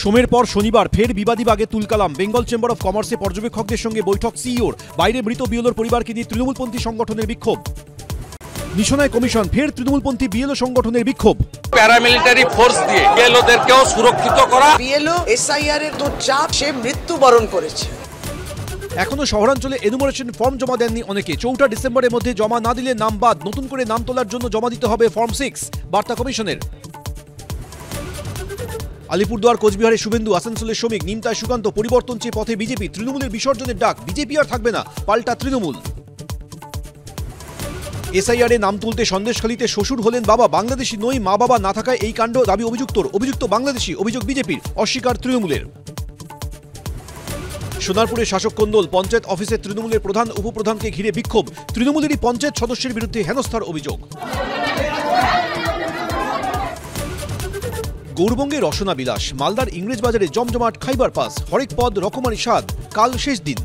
সোমের পর শনিবার ফের বিবাদী বাগে তুলকালাম। বেঙ্গল চেম্বার অফ কমার্সে পর্যবেক্ষকদের সঙ্গে বৈঠক সিইওর। বাইরে মৃত বিএলওর পরিবারকে নিয়ে তৃণমূলপন্থী সংগঠনের বিক্ষোভ। নিশানায় কমিশন, ফের তৃণমূলপন্থী বিএলও সংগঠনের বিক্ষোভ। প্যারামিলিটারি ফোর্স দিয়ে বিএলওদেরকেও সুরক্ষিত করা। বিএলও এসআইআর এর তো চাপ, সে মৃত্যুবরণ করেছে। এখনো শহরাঞ্চলে এনুমারেশন ফর্ম জমা দেননি অনেকে। 4 ডিসেম্বরের মধ্যে জমা না দিলে নাম বাদ। নতুন করে নাম তোলার জন্য জমা দিতে হবে ফর্ম 6, বার্তা কমিশনের। আলিপুরদুয়ার কোচবিহারে শুভেন্দু, আসানসোলের শ্রমিক, নিমতায় সুকান্ত। পরিবর্তন চেয়ে পথে বিজেপি, তৃণমূলের বিসর্জনের ডাক। বিজেপি আর থাকবে না, পাল্টা তৃণমূল। এসআইআরে নাম তুলতে সন্দেশখালীতে শ্বশুর হলেন বাবা। বাংলাদেশি নই, মা বাবা না থাকায় এই কাণ্ড, দাবি অভিযুক্তর। অভিযুক্ত বাংলাদেশি, অভিযোগ বিজেপির, অস্বীকার তৃণমূলের। সোনারপুরে শাসক কোন্দল, পঞ্চায়েত অফিসে তৃণমূলের প্রধান উপপ্রধানকে ঘিরে বিক্ষোভ। তৃণমূলেরই পঞ্চায়েত সদস্যের বিরুদ্ধে হেনস্থার অভিযোগ। গৌরবঙ্গে রসনা বিলাস, মালদার ইংরেজ বাজারে জমজমাট খাইবার পাস। হরেক পদ রকমারি স্বাদ, কাল শেষ দিন।